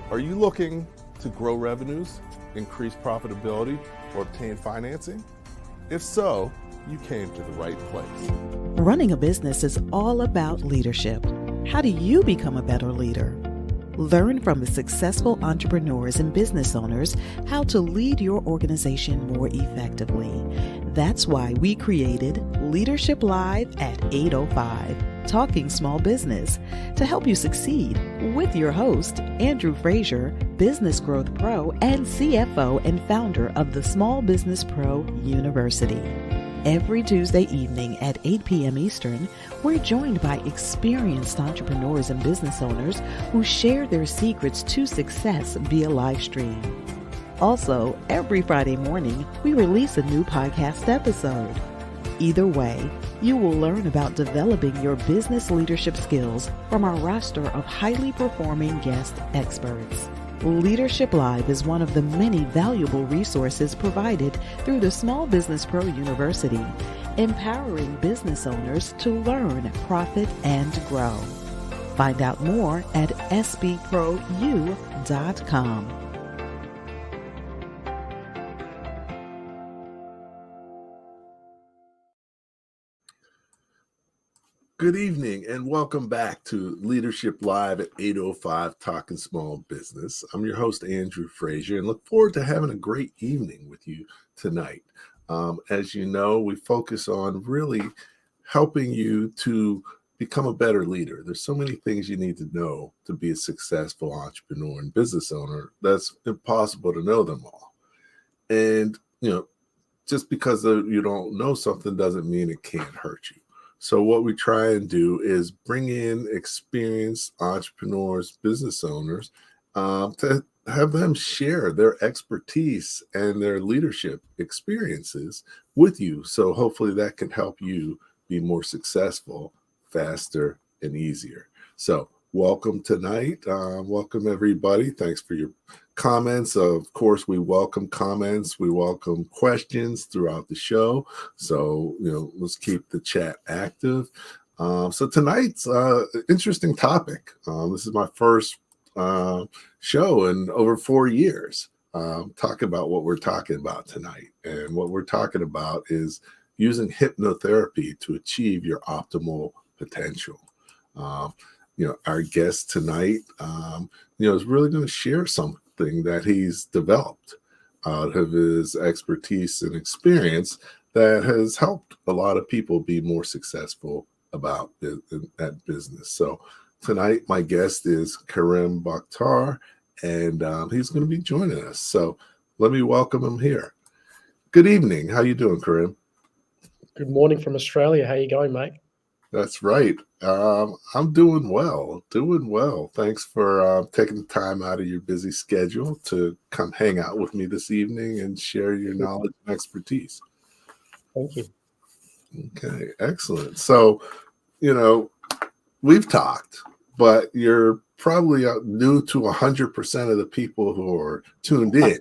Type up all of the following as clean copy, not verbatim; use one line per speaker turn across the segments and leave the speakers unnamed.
Are you looking to grow revenues, increase profitability, or obtain financing? If so, you came to the right place.
Running a business is all about leadership. How do you become a better leader? Learn from the successful entrepreneurs and business owners how to lead your organization more effectively. That's why we created Leadership Live at 8:05, Talking Small Business, to help you succeed with your host, Andrew Frazier, Business Growth Pro and CFO and founder of the Small Business Pro University. Every Tuesday evening at 8 p.m. Eastern, we're joined by experienced entrepreneurs and business owners who share their secrets to success via live stream. Also, every Friday morning, we release a new podcast episode. Either way, you will learn about developing your business leadership skills from our roster of highly performing guest experts. Leadership Live is one of the many valuable resources provided through the Small Business Pro University, empowering business owners to learn, profit, and grow. Find out more at sbprou.com.
Good evening and welcome back to Leadership Live at 8:05 Talking Small Business. I'm your host, Andrew Frazier, and look forward to having a great evening with you tonight. As you know, we focus on really helping you to become a better leader. There's so many things you need to know to be a successful entrepreneur and business owner that's impossible to know them all. And, just because you don't know something doesn't mean it can't hurt you. So what we try and do is bring in experienced entrepreneurs, business owners, to have them share their expertise and their leadership experiences with you. So hopefully that can help you be more successful, faster, and easier. So welcome tonight. Welcome everybody. Thanks for your comments. Of course, we welcome comments. We welcome questions throughout the show. So, let's keep the chat active. So tonight's interesting topic. This is my first show in over 4 years. Talk about what we're talking about tonight. And what we're talking about is using hypnotherapy to achieve your optimal potential. Our guest tonight, is really going to share something that he's developed out of his expertise and experience that has helped a lot of people be more successful about that business. So tonight, my guest is Karim Boktor, and he's going to be joining us. So let me welcome him here. Good evening. How you doing, Karim?
Good morning from Australia. How you going, mate?
That's right. I'm doing well. Thanks for taking the time out of your busy schedule to come hang out with me this evening and share your knowledge and expertise.
Thank you.
Okay, excellent. So, we've talked, but you're probably new to 100% of the people who are tuned in.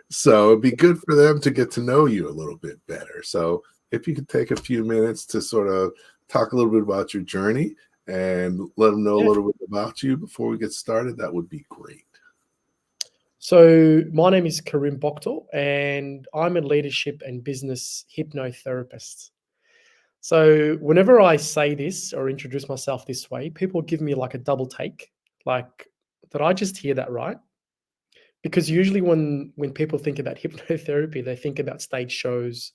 So it'd be good for them to get to know you a little bit better. So if you could take a few minutes to sort of talk a little bit about your journey and let them know a little bit about you before we get started, that would be great.
So my name is Karim Boktor, and I'm a leadership and business hypnotherapist. So whenever I say this or introduce myself this way, people give me like a double take, like, did I just hear that right? Because usually when people think about hypnotherapy, they think about stage shows.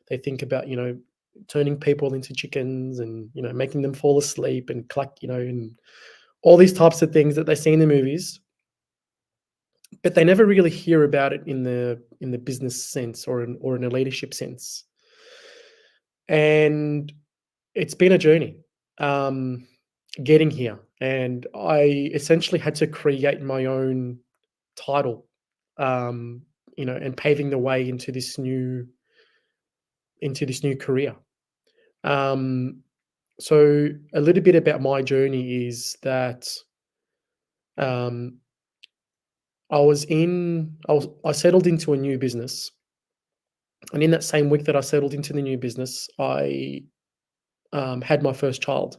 They think about, turning people into chickens and, making them fall asleep and and all these types of things that they see in the movies. But they never really hear about it in the business sense or in a leadership sense. And it's been a journey getting here. And I essentially had to create my own title, and paving the way into this new career. So a little bit about my journey is that I settled into a new business, and in that same week that I settled into the new business, I had my first child,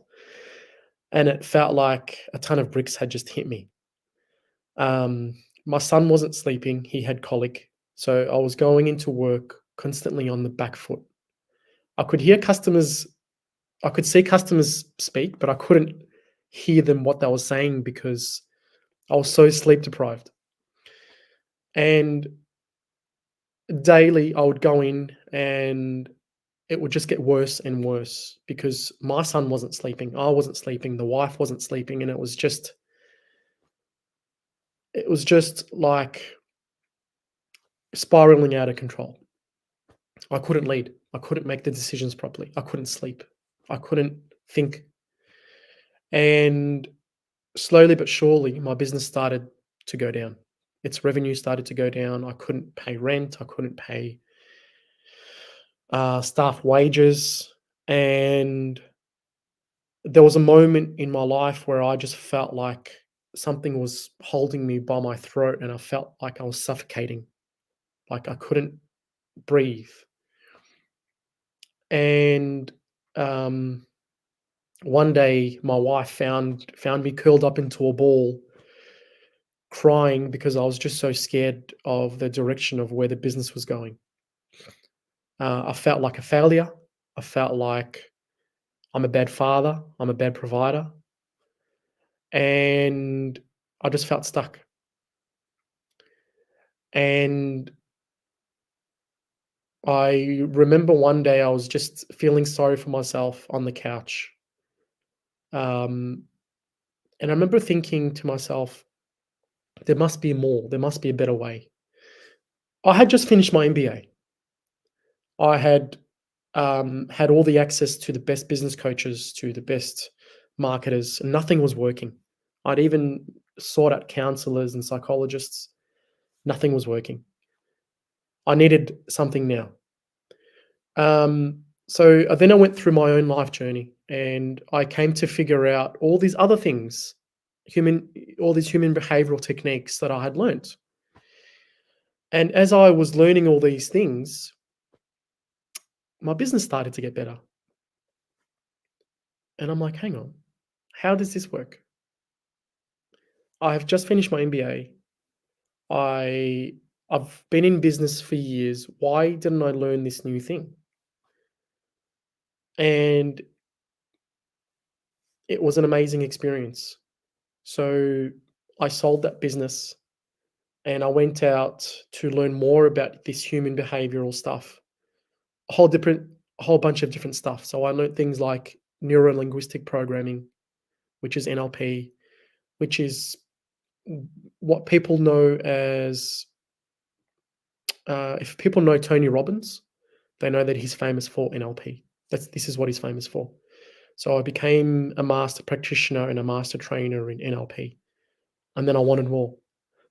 and it felt like a ton of bricks had just hit me. My son wasn't sleeping. He had colic. So I was going into work constantly on the back foot. I could see customers speak, but I couldn't hear them what they were saying because I was so sleep deprived. And daily I would go in and it would just get worse and worse because my son wasn't sleeping. I wasn't sleeping. The wife wasn't sleeping. And it was just like spiraling out of control. I couldn't lead. I couldn't make the decisions properly. I couldn't sleep. I couldn't think. And slowly but surely, my business started to go down. Its revenue started to go down. I couldn't pay rent. I couldn't pay staff wages. And there was a moment in my life where I just felt like something was holding me by my throat and I felt like I was suffocating, like I couldn't breathe. And one day my wife found me curled up into a ball crying because I was just so scared of the direction of where the business was going. I felt like a failure. I felt like I'm a bad father. I'm a bad provider. And I just felt stuck. And I remember one day I was just feeling sorry for myself on the couch. Um, and I remember thinking to myself, there must be more. There must be a better way. I had just finished my MBA. I had all the access to the best business coaches, to the best marketers, and nothing was working. I'd even sought out counselors and psychologists. Nothing was working. I needed something now. So then I went through my own life journey and I came to figure out all these other things, all these human behavioral techniques that I had learned. And as I was learning all these things, my business started to get better. And I'm like, hang on, how does this work? I have just finished my MBA. I've been in business for years. Why didn't I learn this new thing? And it was an amazing experience. So I sold that business and I went out to learn more about this human behavioral stuff, a whole bunch of different stuff. So I learned things like neuro linguistic programming, which is NLP, which is what people know as if people know Tony Robbins, they know that he's famous for NLP. This is what he's famous for. So I became a master practitioner and a master trainer in NLP, and then I wanted more.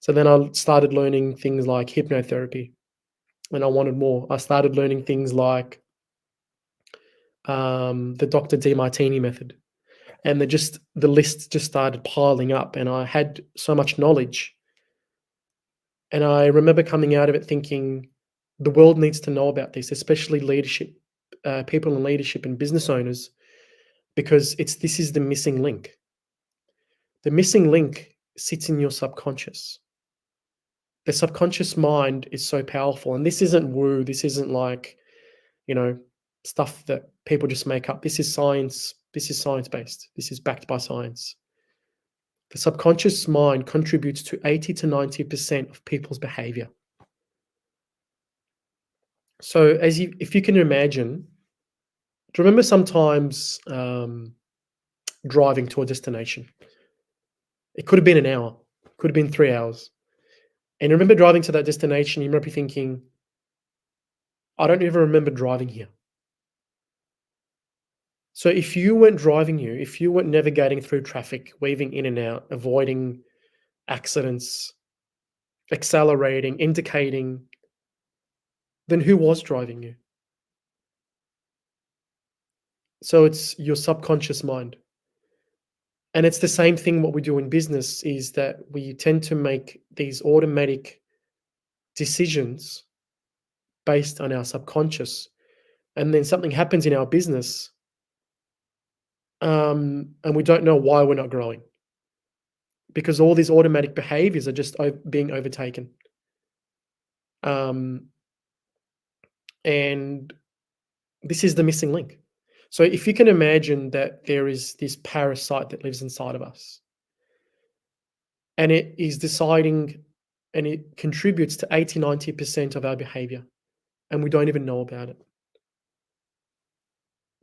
So then I started learning things like hypnotherapy, and I wanted more. I started learning things like the Dr. Demartini method, and the list just started piling up, and I had so much knowledge. And I remember coming out of it thinking, the world needs to know about this, especially leadership, people in leadership and business owners, because this is the missing link. The missing link sits in your subconscious. The subconscious mind is so powerful, and this isn't woo. This isn't like, stuff that people just make up. This is science. This is science-based. This is backed by science. The subconscious mind contributes to 80 to 90% of people's behavior. So if you can imagine, do you remember sometimes driving to a destination? It could have been an hour, could have been 3 hours. And you remember driving to that destination, you might be thinking, I don't even remember driving here. So if you weren't navigating through traffic, weaving in and out, avoiding accidents, accelerating, indicating, then who was driving you? So it's your subconscious mind. And it's the same thing what we do in business is that we tend to make these automatic decisions based on our subconscious. And then something happens in our business, and we don't know why we're not growing. because all these automatic behaviors are just being overtaken. And this is the missing link. So if you can imagine that there is this parasite that lives inside of us, and it is deciding, and it contributes to 80-90% of our behavior, and we don't even know about it.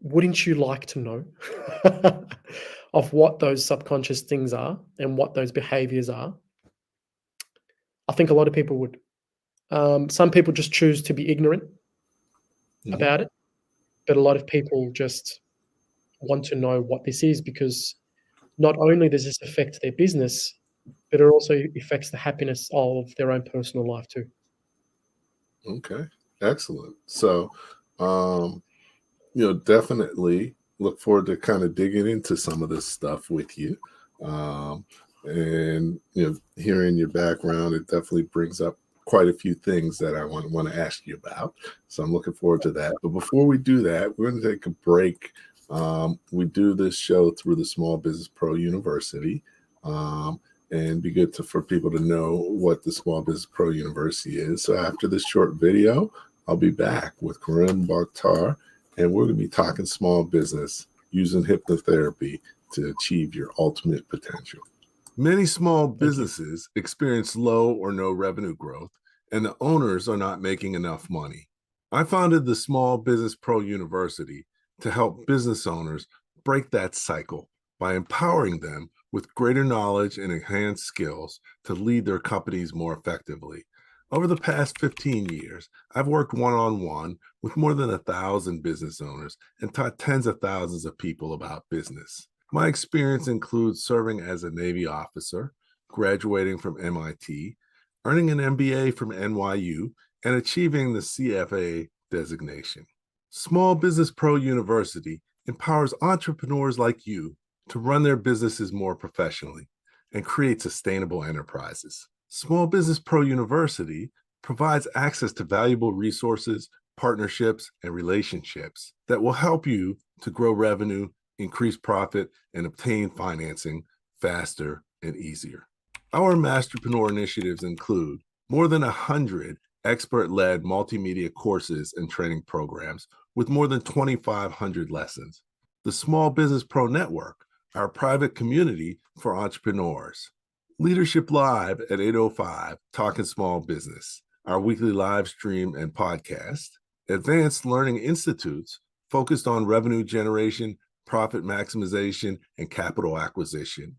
Wouldn't you like to know of what those subconscious things are and what those behaviors are? I think a lot of people would. Some people just choose to be ignorant about it, but a lot of people just want to know what this is, because not only does this affect their business, but it also affects the happiness of their own personal life too.
Okay, excellent. So, definitely look forward to kind of digging into some of this stuff with you. And hearing your background, it definitely brings up quite a few things that I want to ask you about. So I'm looking forward to that. But before we do that, we're going to take a break. We do this show through the Small Business Pro University. And be good for people to know what the Small Business Pro University is. So after this short video, I'll be back with Karim Boktor, and we're going to be talking small business using hypnotherapy to achieve your ultimate potential. Many small businesses experience low or no revenue growth, and the owners are not making enough money. I founded the Small Business Pro University to help business owners break that cycle by empowering them with greater knowledge and enhanced skills to lead their companies more effectively. Over the past 15 years, I've worked one-on-one with more than 1,000 business owners and taught tens of thousands of people about business. My experience includes serving as a Navy officer, graduating from MIT, earning an MBA from NYU, and achieving the CFA designation. Small Business Pro University empowers entrepreneurs like you to run their businesses more professionally and create sustainable enterprises. Small Business Pro University provides access to valuable resources, partnerships, and relationships that will help you to grow revenue, increase profit, and obtain financing faster and easier. Our Masterpreneur initiatives include more than 100 expert-led multimedia courses and training programs with more than 2,500 lessons. The Small Business Pro Network, our private community for entrepreneurs. Leadership Live at 8:05, Talking Small Business, our weekly live stream and podcast. Advanced Learning Institutes focused on revenue generation, profit maximization, and capital acquisition.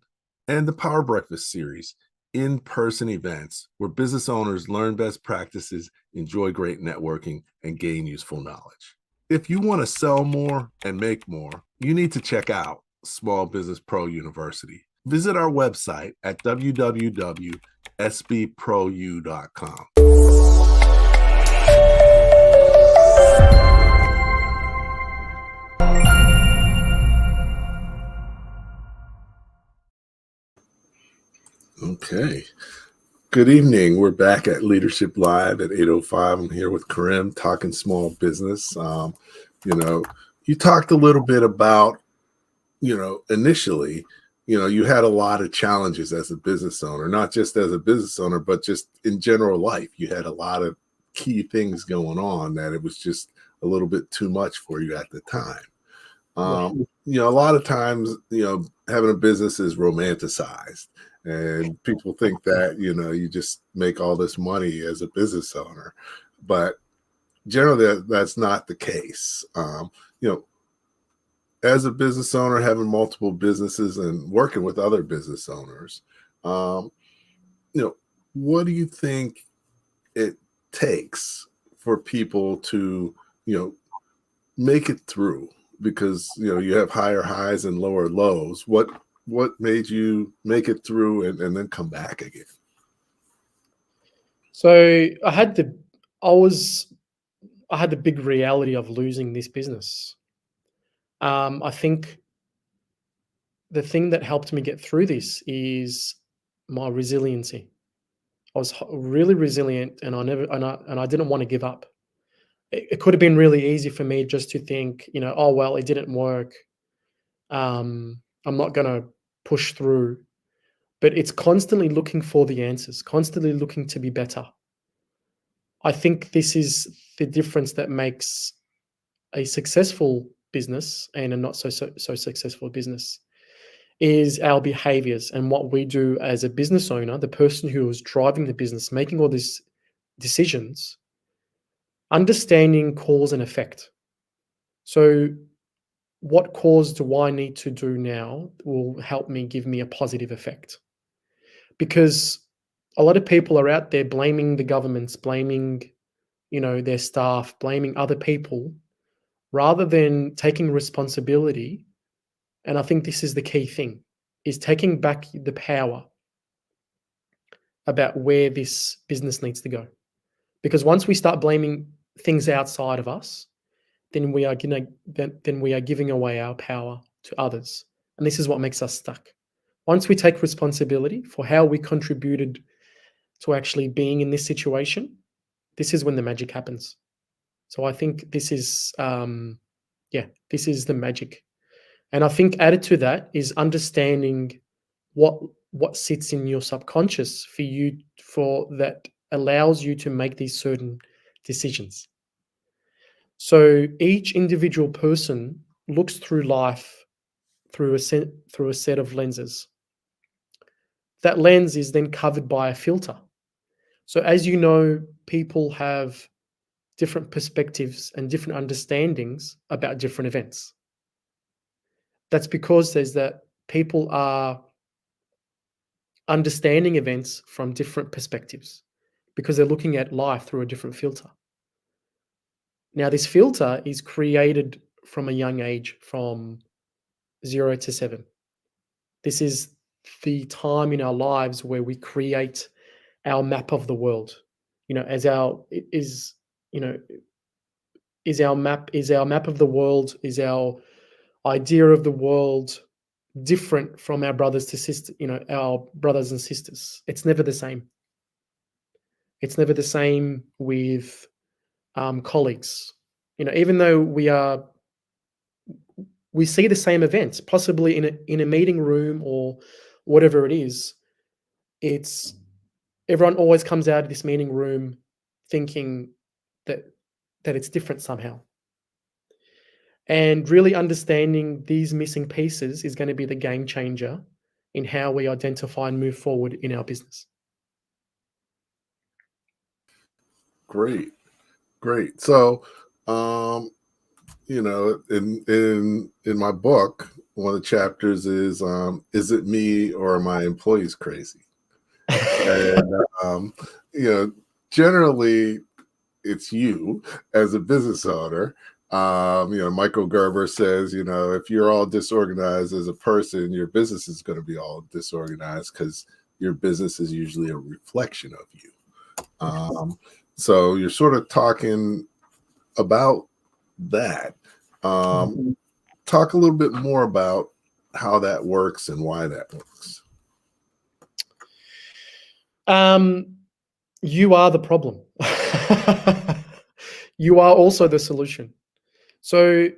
And the Power Breakfast series, in-person events where business owners learn best practices, enjoy great networking, and gain useful knowledge. If you want to sell more and make more, you need to check out Small Business Pro University. Visit our website at www.sbprou.com. Okay. Good evening. We're back at Leadership Live at 8:05. I'm here with Karim talking small business. You talked a little bit about, initially, you had a lot of challenges as a business owner, not just as a business owner, but just in general life. You had a lot of key things going on that it was just a little bit too much for you at the time. A lot of times, having a business is romanticized, and people think that, you just make all this money as a business owner, but generally that's not the case. As a business owner, having multiple businesses and working with other business owners, what do you think it takes for people to, make it through? Because, you have higher highs and lower lows. What made you make it through and then come back again?
So I had the big reality of losing this business. I think the thing that helped me get through this is my resiliency. I was really resilient, and I didn't want to give up. It could have been really easy for me just to think, oh well, it didn't work. I'm not gonna push through. but it's constantly looking for the answers, constantly looking to be better. I think this is the difference that makes a successful business and a not so successful business, is our behaviors and what we do as a business owner, the person who is driving the business, making all these decisions, understanding cause and effect. So what cause do I need to do now will help me give me a positive effect. Because a lot of people are out there blaming the governments, blaming, their staff, blaming other people, rather than taking responsibility. And I think this is the key thing, is taking back the power about where this business needs to go. Because once we start blaming things outside of us, then we are giving away our power to others. And this is what makes us stuck. Once we take responsibility for how we contributed to actually being in this situation, this is when the magic happens. So I think this is, this is the magic. And I think added to that is understanding what sits in your subconscious for that allows you to make these certain decisions. So each individual person looks through life through a set of lenses. That lens is then covered by a filter. So as you know, people have different perspectives and different understandings about different events. That's because there's that people are understanding events from different perspectives because they're looking at life through a different filter. Now, this filter is created from a young age, from 0 to 7. This is the time in our lives where we create our map of the world. Is our map of the world, is our idea of the world different from our brothers and sisters? It's never the same. It's never the same with colleagues. Even though we see the same events, possibly in a meeting room or whatever it is, it's everyone always comes out of this meeting room thinking that it's different somehow. And really understanding these missing pieces is going to be the game changer in how we identify and move forward in our business.
Great. So, in my book, one of the chapters is it me or are my employees crazy? And generally it's you as a business owner. Michael Gerber says, if you're all disorganized as a person, your business is going to be all disorganized because your business is usually a reflection of you. So you're sort of talking about that. Talk a little bit more about how that works and why that works.
You are the problem. You are also the solution. So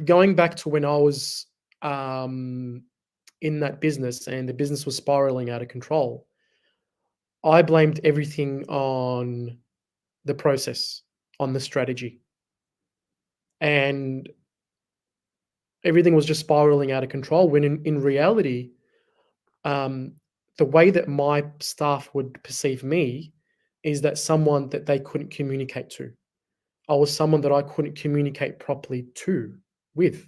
going back to when I was in that business and the business was spiraling out of control, I blamed everything on the process, on the strategy. And everything was just spiraling out of control when in reality, the way that my staff would perceive me is that someone that they couldn't communicate to. I was someone that I couldn't communicate properly with.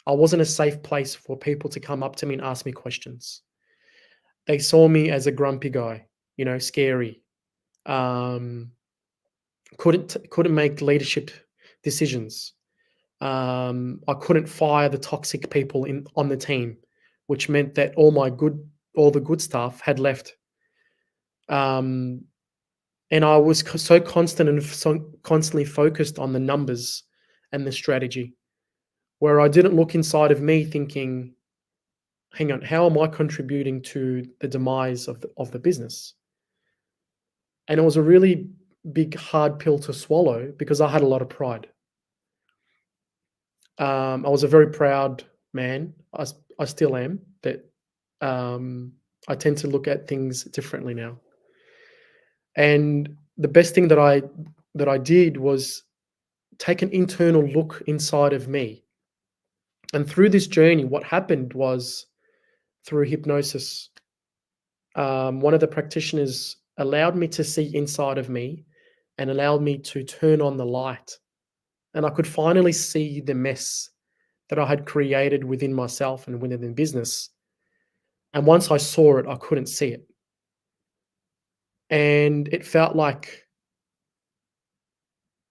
I wasn't a safe place for people to come up to me and ask me questions. They saw me as a grumpy guy, scary. Couldn't make leadership decisions. I couldn't fire the toxic people on the team, which meant that all the good staff had left. And I was so constant and so constantly focused on the numbers and the strategy, where I didn't look inside of me thinking, hang on, how am I contributing to the demise of the business? And it was a really big, hard pill to swallow because I had a lot of pride. I was a very proud man. I still am, but I tend to look at things differently now. And the best thing that I did was take an internal look inside of me. And through this journey, what happened was through hypnosis, one of the practitioners allowed me to see inside of me and allowed me to turn on the light. And I could finally see the mess that I had created within myself and within the business. And once I saw it, I couldn't see it. And it felt like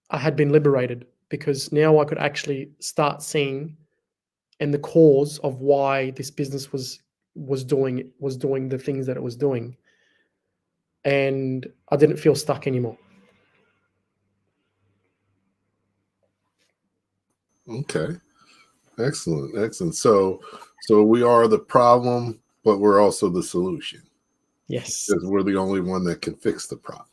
I had been liberated, because now I could actually start seeing and the cause of why this business was doing the things that it was doing. And I didn't feel stuck anymore.
Okay. Excellent. Excellent. So we are the problem, but we're also the solution,
Yes.
because we're the only one that can fix the problem.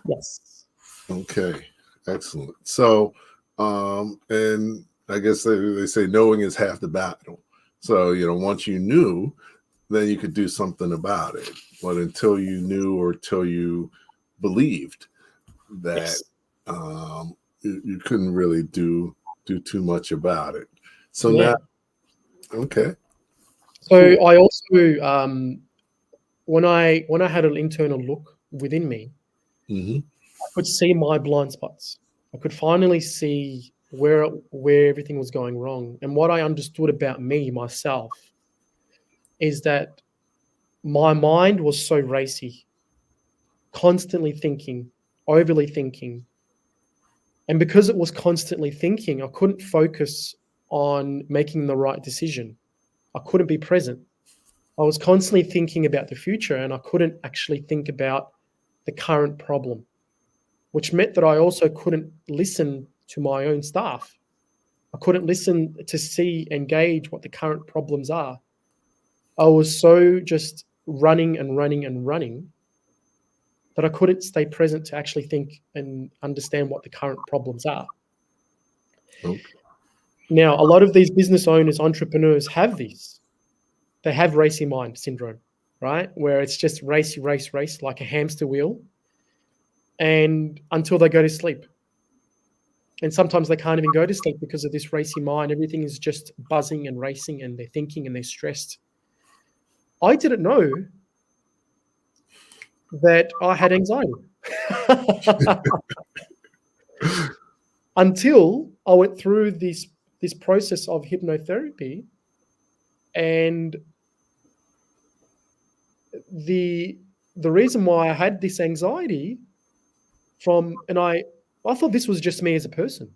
Yes.
Okay. Excellent. So, and I guess they say knowing is half the battle. So, once you knew, then you could do something about it. But until you knew, or until you believed that,
Yes.
you couldn't really do too much about it. So
Yeah.
now, okay.
So
Cool.
I also, when I had an internal look within me,
Hmm.
I could see my blind spots. I could finally see where everything was going wrong. And what I understood about me, myself, is that my mind was so racy, constantly thinking, overly thinking. And because it was constantly thinking, I couldn't focus on making the right decision. I couldn't be present. I was constantly thinking about the future, and I couldn't actually think about the current problem, which meant that I also couldn't listen to my own staff. I couldn't listen to see and gauge what the current problems are. I was so just running and running and running that I couldn't stay present to actually think and understand what the current problems are.
Okay.
Now, a lot of these business owners, entrepreneurs have these. They have racy mind syndrome, right? Where it's just race, race, race, like a hamster wheel, and until they go to sleep. And sometimes they can't even go to sleep because of this racy mind. Everything is just buzzing and racing, and they're thinking and they're stressed. I didn't know that I had anxiety until I went through this process of hypnotherapy. And the reason why I had this anxiety and I thought this was just me as a person.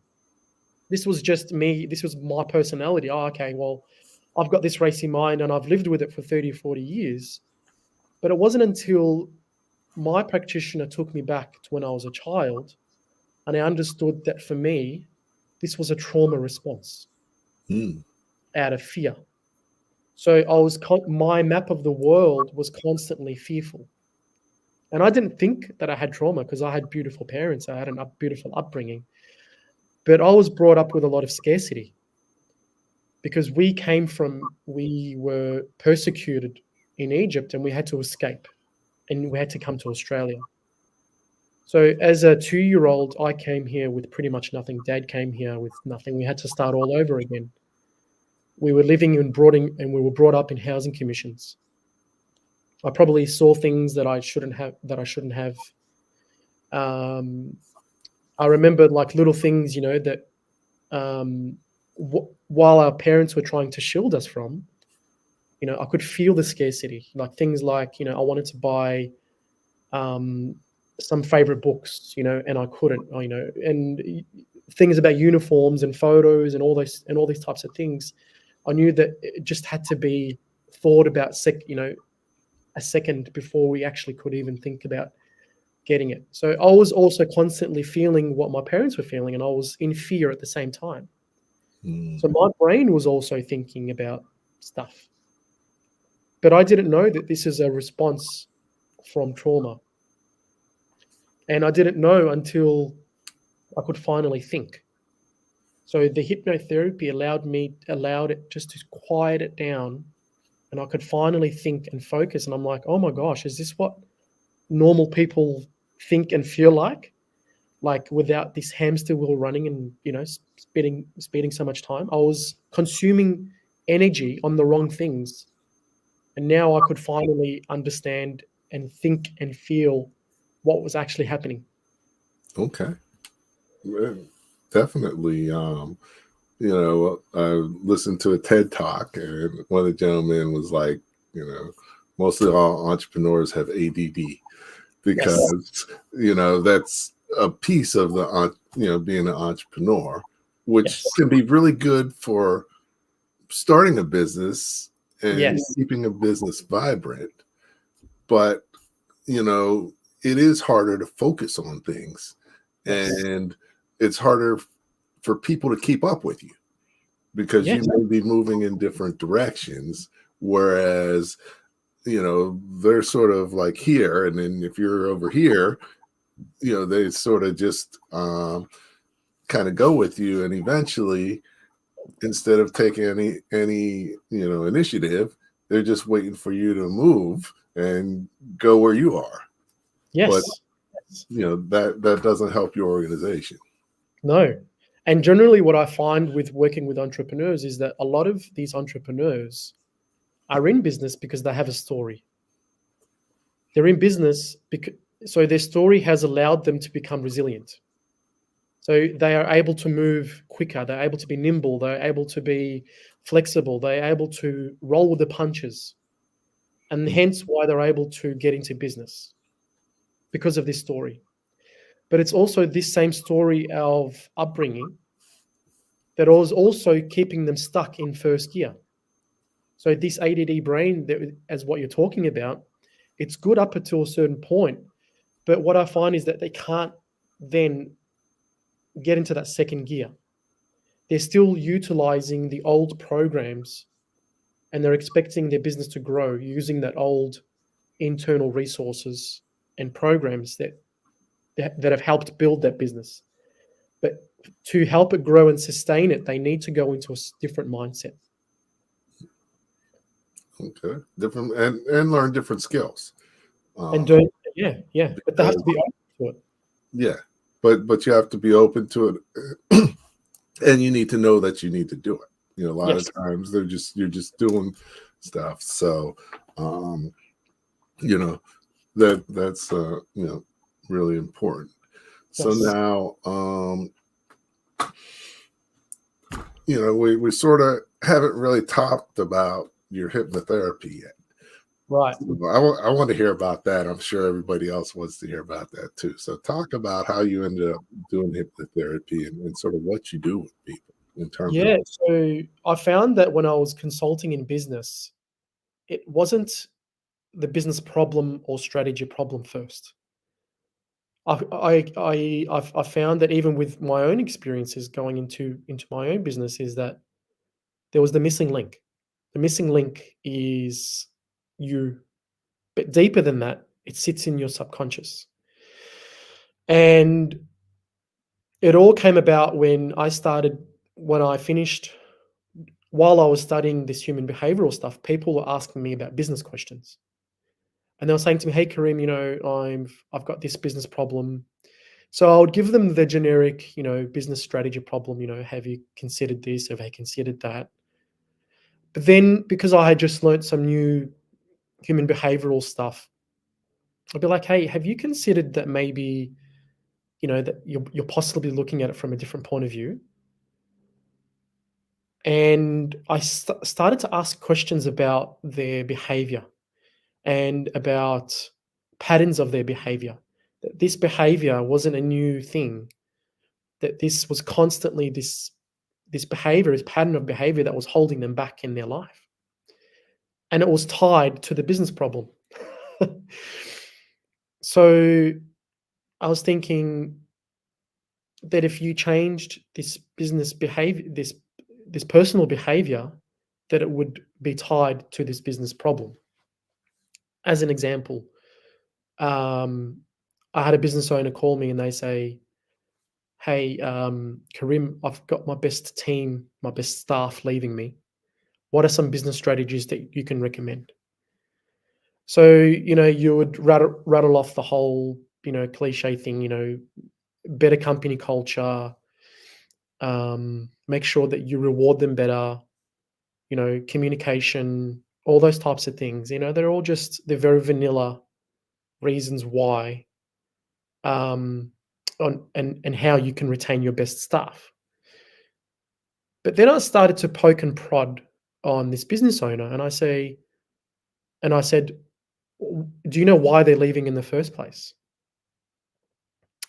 This was just me. This was my personality. Oh, okay, well, I've got this racy mind and I've lived with it for 30 or 40 years. But it wasn't until my practitioner took me back to when I was a child, and I understood that for me, this was a trauma response
Mm.
out of fear. So my map of the world was constantly fearful. And I didn't think that I had trauma because I had beautiful parents. I had a beautiful upbringing. But I was brought up with a lot of scarcity because we were persecuted in Egypt, and we had to escape, and we had to come to Australia. So as a 2-year-old, I came here with pretty much nothing. Dad came here with nothing. We had to start all over again. We were living and we were brought up in housing commissions. I probably saw things that I shouldn't have. I remember like little things, that while our parents were trying to shield us from, I could feel the scarcity. Like things like, I wanted to buy some favorite books, and I couldn't, and things about uniforms and photos and all these types of things. I knew that it just had to be thought about a second before we actually could even think about getting it. So I was also constantly feeling what my parents were feeling, and I was in fear at the same time.
Mm.
So my brain was also thinking about stuff. But I didn't know that this is a response from trauma. And I didn't know until I could finally think. So the hypnotherapy allowed it just to quiet it down and I could finally think and focus. And I'm like, oh my gosh, is this what normal people think and feel like? Like without this hamster wheel running and, spending so much time, I was consuming energy on the wrong things. And now I could finally understand and think and feel what was actually happening.
Okay. Well, definitely. I listened to a TED talk, and one of the gentlemen was like, mostly all entrepreneurs have ADD because, that's a piece of being an entrepreneur, which
Yes.
can be really good for starting a business and
Yes.
keeping a business vibrant. But, it is harder to focus on things,
Yes.
and it's harder for people to keep up with you because you
Yes.
may be moving in different directions, whereas they're sort of like here, and then if you're over here, they sort of just kind of go with you, and eventually, instead of taking any initiative, they're just waiting for you to move and go where you are. But
Yes.
that doesn't help your organization.
No. And generally, what I find with working with entrepreneurs is that a lot of these entrepreneurs are in business because they have a story. They're in business because so their story has allowed them to become resilient. So they are able to move quicker. They're able to be nimble. They're able to be flexible. They're able to roll with the punches, and hence why they're able to get into business because of this story. But it's also this same story of upbringing that was also keeping them stuck in first gear. So this ADD brain, that, as what you're talking about, it's good up until a certain point. But what I find is that they can't then get into that second gear. They're still utilizing the old programs and they're expecting their business to grow using that old internal resources and programs that have helped build that business. But to help it grow and sustain it, they need to go into a different mindset.
Okay, different and learn different skills.
And do yeah. But they have to be open to it.
Yeah, but you have to be open to it, and you need to know that you need to do it. A lot of times you're just doing stuff. So, that's really important. So now, we sort of haven't really talked about your hypnotherapy yet.
Right.
I want to hear about that. I'm sure everybody else wants to hear about that too. So talk about how you ended up doing hypnotherapy and sort of what you do with people in terms of.
Yeah. So I found that when I was consulting in business, it wasn't the business problem or strategy problem first. I found that even with my own experiences going into my own business is that there was the missing link. The missing link is you, but deeper than that, it sits in your subconscious. And it all came about when I finished, while I was studying this human behavioral stuff, people were asking me about business questions. And they were saying to me, "Hey, Karim, I've got this business problem." So I would give them the generic, business strategy problem. Have you considered this? Have you considered that? But then, because I had just learned some new human behavioral stuff, I'd be like, "Hey, have you considered that maybe, that you're possibly looking at it from a different point of view?" And I started to ask questions about their behavior and about patterns of their behavior. That this behavior wasn't a new thing. That this was constantly this behavior, this pattern of behavior that was holding them back in their life, and it was tied to the business problem. So I was thinking that if you changed this business behavior, this personal behavior, that it would be tied to this business problem. As an example, um, I had a business owner call me and they say, "Hey, Karim, I've got my best team, my best staff leaving me. What are some business strategies that you can recommend? So, you would rattle off the whole, cliche thing, better company culture, make sure that you reward them better, communication, all those types of things. They're very vanilla reasons why, and how you can retain your best staff. But then I started to poke and prod on this business owner, and I said, do you know why they're leaving in the first place?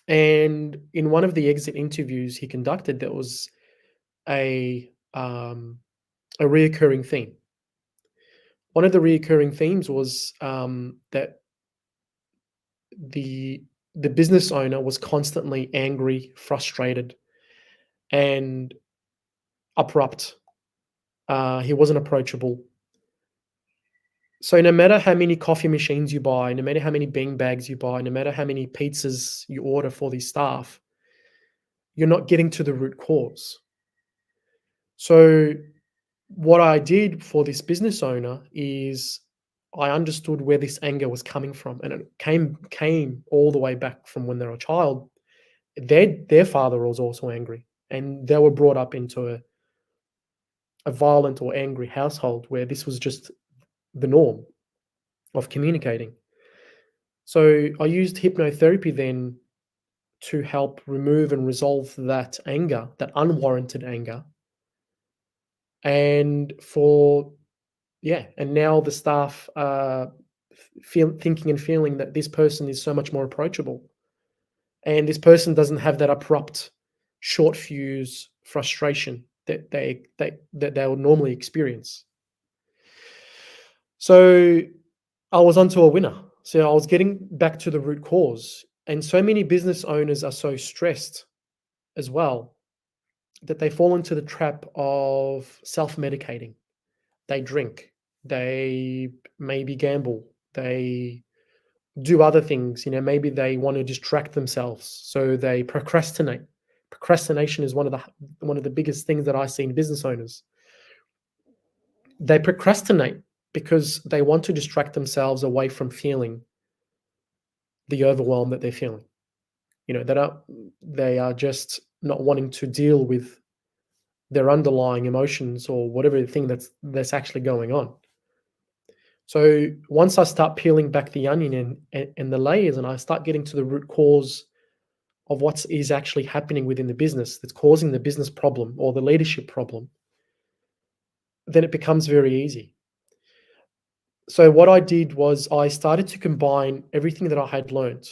And in one of the exit interviews he conducted, there was a reoccurring theme. One of the reoccurring themes was that the business owner was constantly angry, frustrated, and abrupt. He wasn't approachable. So no matter how many coffee machines you buy, no matter how many bean bags you buy, no matter how many pizzas you order for these staff, you're not getting to the root cause. So what I did for this business owner is I understood where this anger was coming from, and it came all the way back from when they were a child. Their father was also angry, and they were brought up into a violent or angry household where this was just the norm of communicating. So I used hypnotherapy then to help remove and resolve that anger, that unwarranted anger. And now the staff thinking and feeling that this person is so much more approachable, and this person doesn't have that abrupt, short fuse frustration that they would normally experience. So I was onto a winner. So I was getting back to the root cause. And so many business owners are so stressed as well that they fall into the trap of self-medicating. They drink, they maybe gamble, they do other things. Maybe they want to distract themselves, so they procrastinate. Procrastination is one of the biggest things that I see in business owners. They procrastinate because they want to distract themselves away from feeling the overwhelm that they're feeling. They are just not wanting to deal with their underlying emotions or whatever thing that's actually going on. So once I start peeling back the onion and the layers, and I start getting to the root cause of what is actually happening within the business that's causing the business problem or the leadership problem, then it becomes very easy. So what I did was I started to combine everything that I had learned,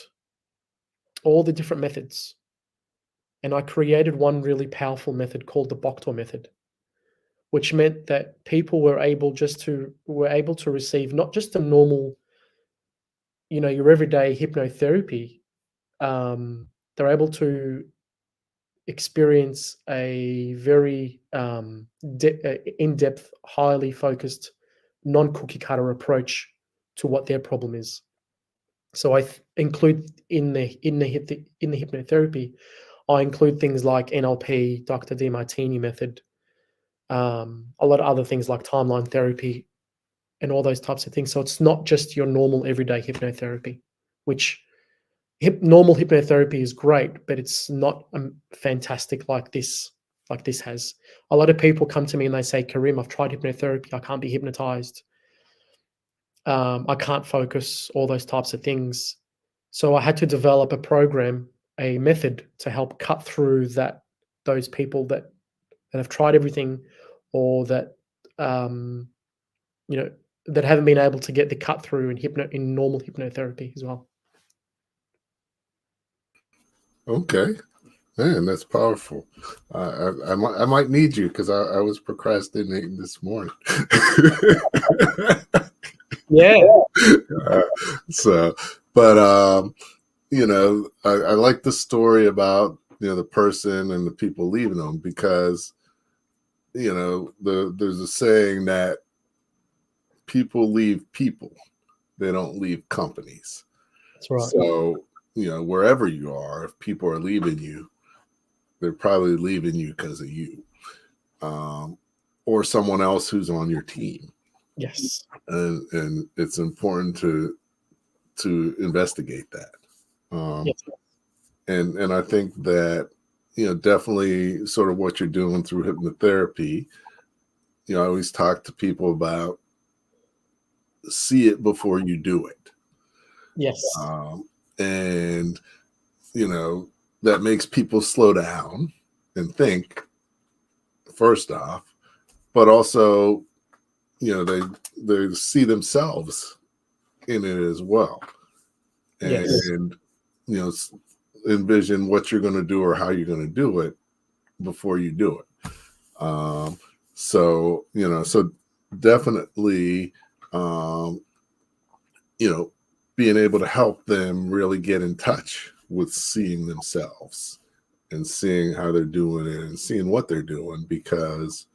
all the different methods, and I created one really powerful method called the Boktor method, which meant that people were able to receive not just a normal, your everyday hypnotherapy. They're able to experience a very in-depth, highly focused, non-cookie cutter approach to what their problem is. So I include in the hypnotherapy, I include things like NLP, Dr. Demartini method, a lot of other things like timeline therapy, and all those types of things. So it's not just your normal everyday hypnotherapy, which normal hypnotherapy is great, but it's not fantastic like this has. A lot of people come to me and they say, Karim, I've tried hypnotherapy. I can't be hypnotized. I can't focus, all those types of things. So I had to develop a program, a method to help cut through those people that have tried everything, or that that haven't been able to get the cut through in normal hypnotherapy as well.
Okay. Man, that's powerful. I might need you because I was procrastinating this morning.
Yeah.
I like the story about the person and the people leaving them, because there's a saying that people leave people, they don't leave companies.
That's right.
So wherever you are, if people are leaving you, they're probably leaving you because of you, or someone else who's on your team.
Yes.
And it's important to investigate that.
Yes.
And I think that, definitely sort of what you're doing through hypnotherapy, I always talk to people about see it before you do it.
Yes.
And, that makes people slow down and think first off, but also, they see themselves in it as well.
Yes.
And, envision what you're going to do or how you're going to do it before you do it. So definitely, being able to help them really get in touch with seeing themselves and seeing how they're doing it and seeing what they're doing, because,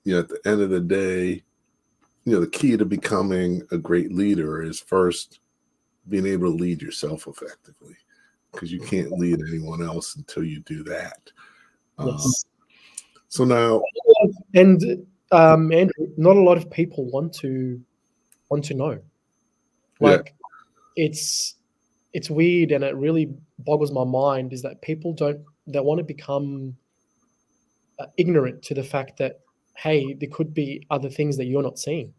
at the end of the day, the key to becoming a great leader is first being able to lead yourself effectively, because you can't lead anyone else until you do that.
Yes.
So now,
and Andrew, not a lot of people want to know. Like, it's weird, and it really boggles my mind is that people they want to become ignorant to the fact that, hey, there could be other things that you're not seeing.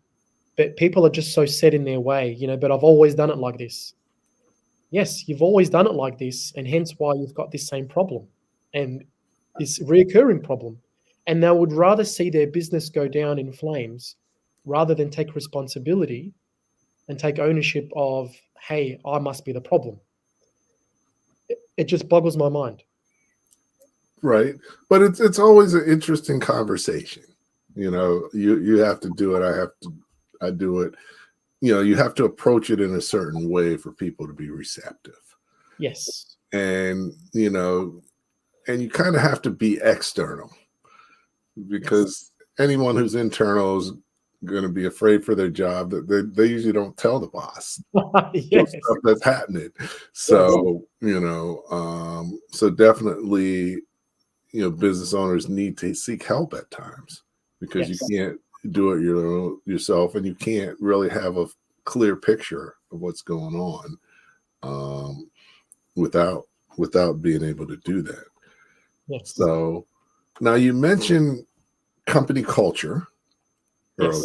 But people are just so set in their way, but I've always done it like this. Yes, you've always done it like this, and hence why you've got this same problem and this reoccurring problem. And they would rather see their business go down in flames rather than take responsibility and take ownership of, hey, I must be the problem. It just boggles my mind.
right. But it's always an interesting conversation. You have to do it. I do it. You have to approach it in a certain way for people to be receptive.
Yes.
And, and you kind of have to be external, because anyone who's internal is going to be afraid for their job. That they usually don't tell the boss
Yes.
stuff that's happening. So, so definitely, business owners need to seek help at times, because
Yes.
you can't do it yourself, and you can't really have a clear picture of what's going on without being able to do that.
Yes.
So now you mentioned company culture earlier.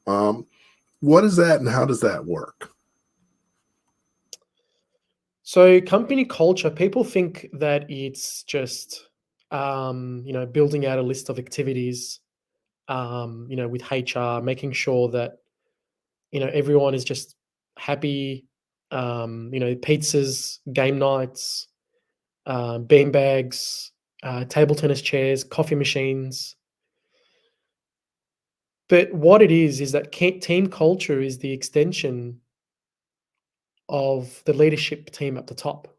Yes.
What is that, and how does that work?
So company culture, people think that it's just, building out a list of activities, with HR, making sure that, everyone is just happy, pizzas, game nights, bean bags, table tennis chairs, coffee machines. But what it is that team culture is the extension of the leadership team at the top.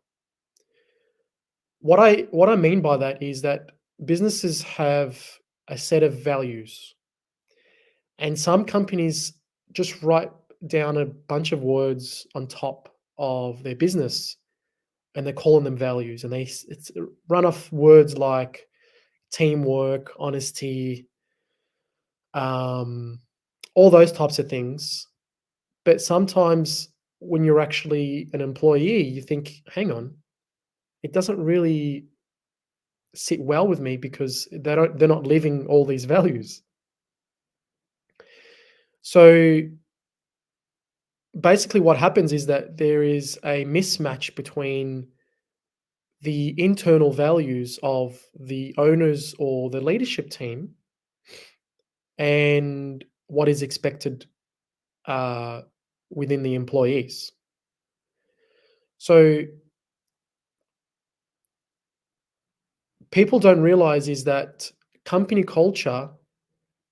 What I mean by that is that businesses have a set of values, and some companies just write down a bunch of words on top of their business, and they're calling them values, and it's run off words like teamwork, honesty, um, all those types of things. But sometimes when you're actually an employee, you think, hang on, it doesn't really sit well with me because they're not living all these values. So basically what happens is that there is a mismatch between the internal values of the owners or the leadership team and what is expected uh, within the employees. So people don't realize is that company culture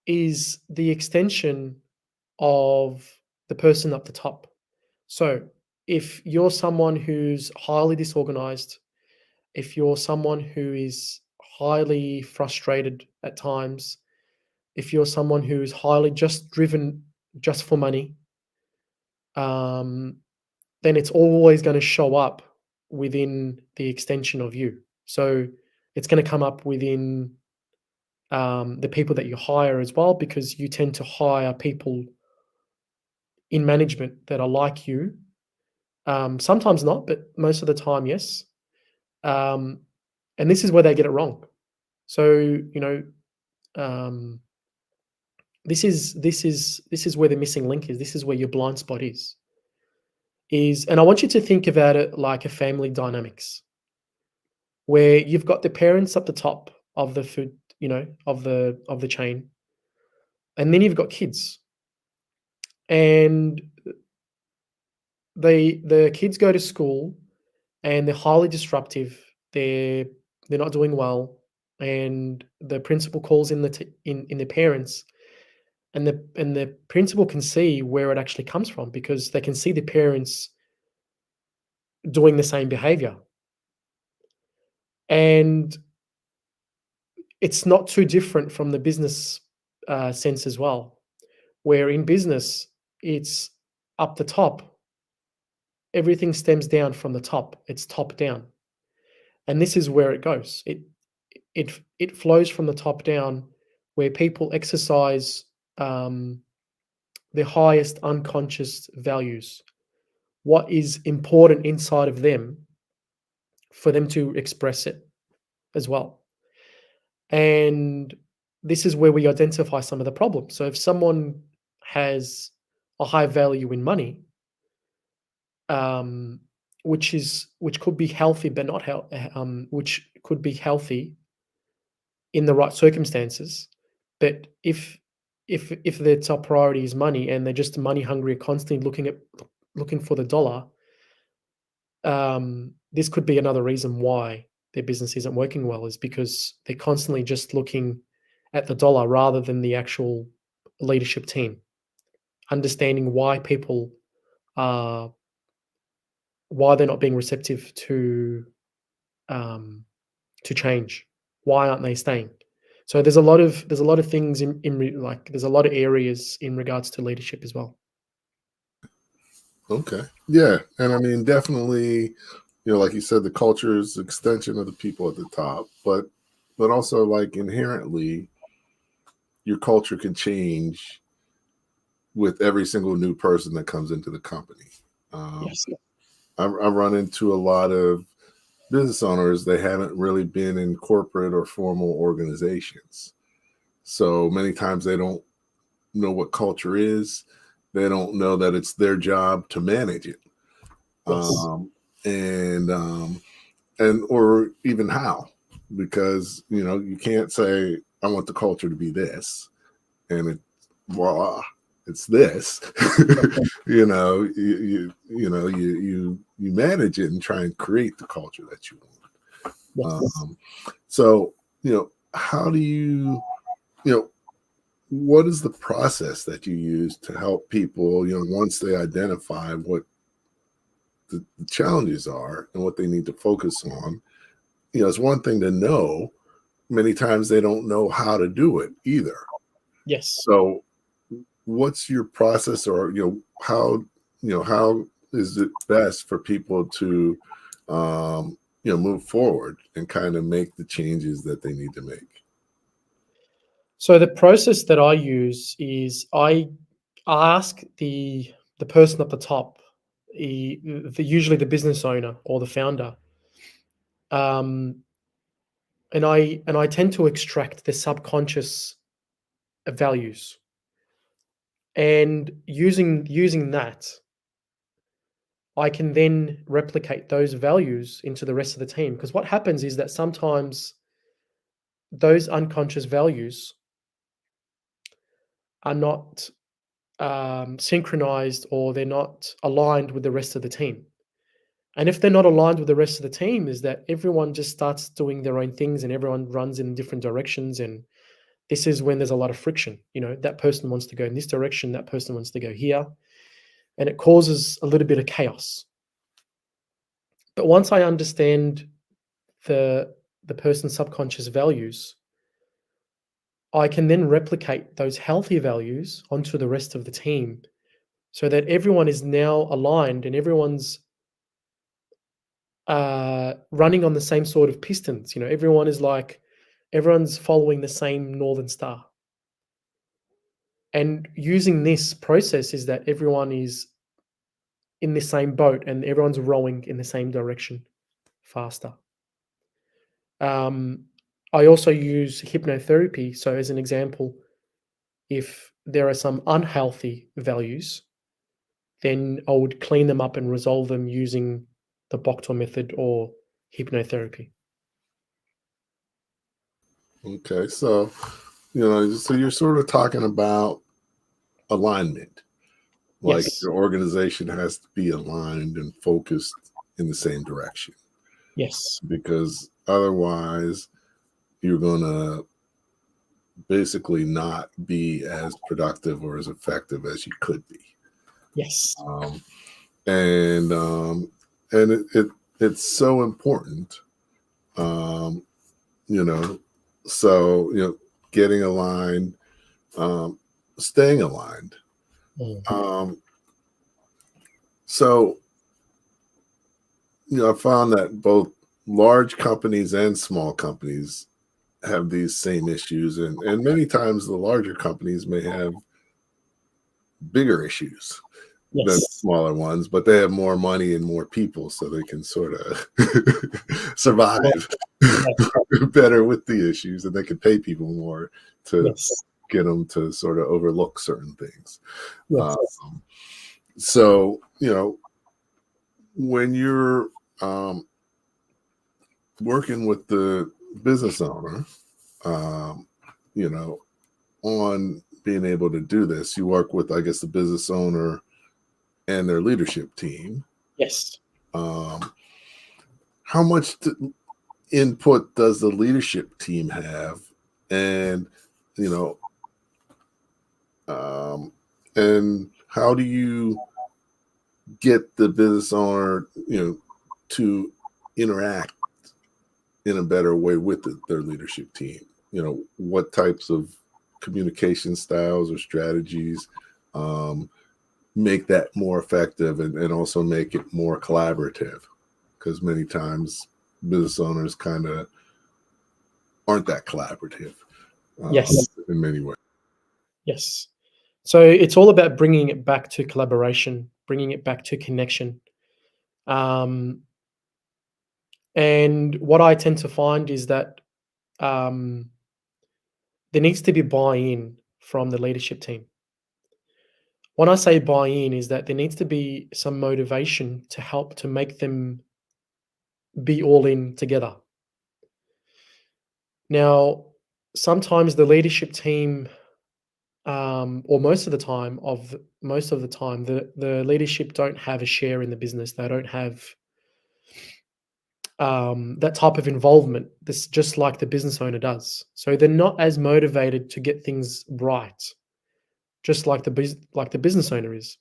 is the extension of the person up the top. So if you're someone who's highly disorganized, if you're someone who is highly frustrated at times, if you're someone who is highly just driven just for money, um, then it's always going to show up within the extension of you. So it's going to come up within the people that you hire as well, because you tend to hire people in management that are like you. Sometimes not, but most of the time, yes. And this is where they get it wrong. So, um, this is where the missing link is. This is where your blind spot is, and I want you to think about it like a family dynamics, where you've got the parents up the top of the food, of the chain, and then you've got kids, and the kids go to school, and they're highly disruptive. They're not doing well, and the principal calls in in the parents, and the principal can see where it actually comes from, because they can see the parents doing the same behavior. And it's not too different from the business sense as well, where in business, it's up the top. Everything stems down from the top. It's top down. And this is where it goes. It flows from the top down, where people exercise their highest unconscious values, what is important inside of them, for them to express it as well. And this is where we identify some of the problems. So if someone has a high value in money, which could be healthy, but not which could be healthy in the right circumstances, but if their top priority is money, and they're just money hungry, constantly looking for the dollar, this could be another reason why their business isn't working well, is because they're constantly just looking at the dollar rather than the actual leadership team, understanding why people are, why they're not being receptive to change. Why aren't they staying? So there's a lot of things there's a lot of areas in regards to leadership as well.
Okay. Yeah. And I mean, definitely, like you said, the culture is an extension of the people at the top, but also, like, inherently, your culture can change with every single new person that comes into the company.
Yes.
I run into a lot of business owners. They haven't really been in corporate or formal organizations. So many times they don't know what culture is. They don't know that it's their job to manage it.
Yes.
And or even how, because you can't say, I want the culture to be this, and voila, it's this. you manage it and try and create the culture that you want.
Yes.
So how do you what is the process that you use to help people, once they identify what the challenges are and what they need to focus on? It's one thing to know. Many times they don't know how to do it either.
Yes.
So what's your process, or how is it best for people to move forward and kind of make the changes that they need to make?
So the process that I use is I ask the person at the top, usually the business owner or the founder, and I tend to extract the subconscious values, and using that, I can then replicate those values into the rest of the team. Because what happens is that sometimes those unconscious values are not synchronized, or they're not aligned with the rest of the team. And if they're not aligned with the rest of the team, is that everyone just starts doing their own things, and everyone runs in different directions. And this is when there's a lot of friction. That person wants to go in this direction, that person wants to go here, and it causes a little bit of chaos. But once I understand the person's subconscious values, I can then replicate those healthy values onto the rest of the team, so that everyone is now aligned, and everyone's running on the same sort of pistons. Everyone is like Everyone's following the same Northern Star. And using this process is that everyone is in the same boat and everyone's rowing in the same direction faster. I also use hypnotherapy. So, as an example, if there are some unhealthy values, then I would clean them up and resolve them using the Boktor method or hypnotherapy.
Okay, so so you're sort of talking about alignment. Like
Yes.
your organization has to be aligned and focused in the same direction,
Yes.
because otherwise you're going to basically not be as productive or as effective as you could be.
Yes.
Um, and it's so important, um, you know, so, getting aligned, staying aligned.
Mm.
So, I found that both large companies and small companies have these same issues, and many times the larger companies may have bigger issues than
Yes.
smaller ones, but they have more money and more people, so they can sort of survive
Yes.
better with the issues, and they can pay people more to
Yes.
get them to sort of overlook certain things.
Yes.
Um, so, when you're working with the business owner, um, you know, on being able to do this, you work with, I guess, the business owner and their leadership team.
Yes.
Um, how much input does the leadership team have, and you know, and how do you get the business owner, to interact in a better way with their leadership team? What types of communication styles or strategies make that more effective, and also make it more collaborative, because many times business owners kind of aren't that collaborative,
Yes.
in many ways.
Yes. So it's all about bringing it back to collaboration, bringing it back to connection. Um, and what I tend to find is that um, there needs to be buy-in from the leadership team. When I say buy-in, is that there needs to be some motivation to help to make them be all in together. Now, sometimes the leadership team, or most of the time, the leadership don't have a share in the business. They don't have that type of involvement. This just like the business owner does. So they're not as motivated to get things right, just like the business owner is.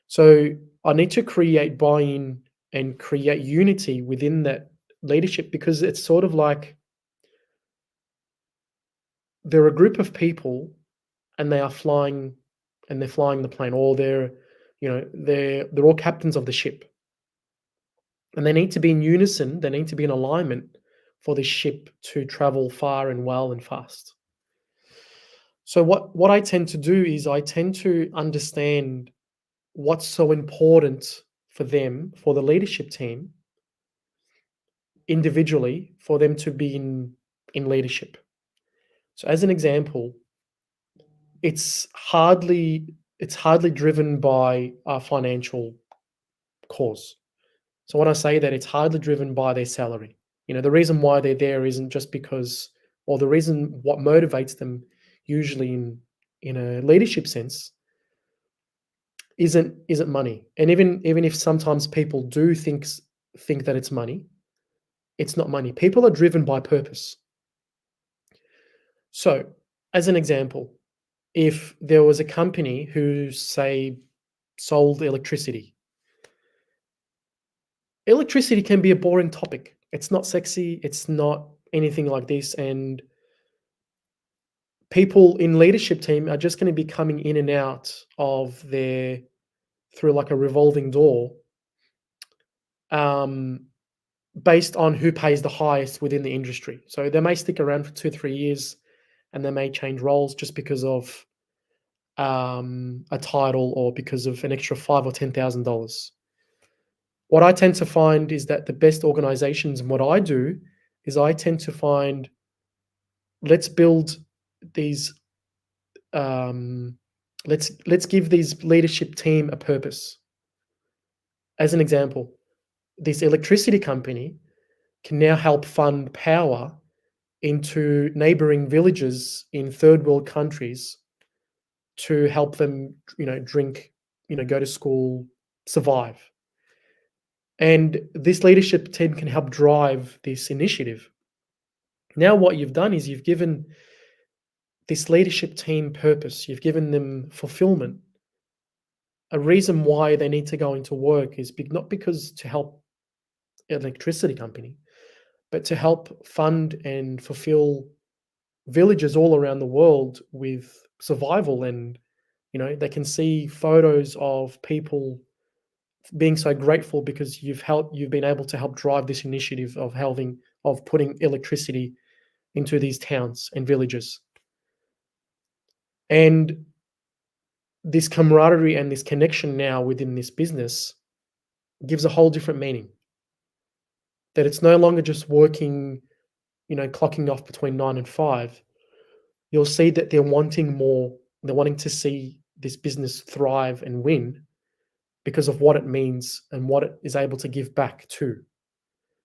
So I need to create buy-in and create unity within that leadership, because it's sort of like they're a group of people and they're flying the plane, or they're all captains of the ship, and they need to be in unison. They need to be in alignment for the ship to travel far and well and fast. So what I tend to do is I tend to understand what's so important for them, for the leadership team, individually, for them to be in leadership. So as an example, it's hardly driven by a financial cause. So when I say that, it's hardly driven by their salary. The reason why they're there isn't just because, or the reason what motivates them usually in a leadership sense isn't money. And even if sometimes people do think that it's money, it's not money. People are driven by purpose. So, as an example, if there was a company who, say, sold electricity, electricity can be a boring topic. It's not sexy, it's not anything like this. And people in leadership team are just going to be coming in and out of through like a revolving door. Um, based on who pays the highest within the industry. So they may stick around for 2-3 years, and they may change roles just because of a title or because of an extra $5,000 or $10,000. What I tend to find is that the best organizations, and what I do is I tend to find, let's build these, let's give these leadership team a purpose. As an example, this electricity company can now help fund power into neighboring villages in third world countries to help them, drink, go to school, survive. And this leadership team can help drive this initiative. Now, what you've done is you've given this leadership team purpose, you've given them fulfillment. A reason why they need to go into work is not because to help an electricity company, but to help fund and fulfill villages all around the world with survival. And they can see photos of people being so grateful because you've been able to help drive this initiative of putting electricity into these towns and villages. And this camaraderie and this connection now within this business gives a whole different meaning. That it's no longer just working, clocking off between 9 and 5. You'll see that they're wanting more. They're wanting to see this business thrive and win because of what it means and what it is able to give back to.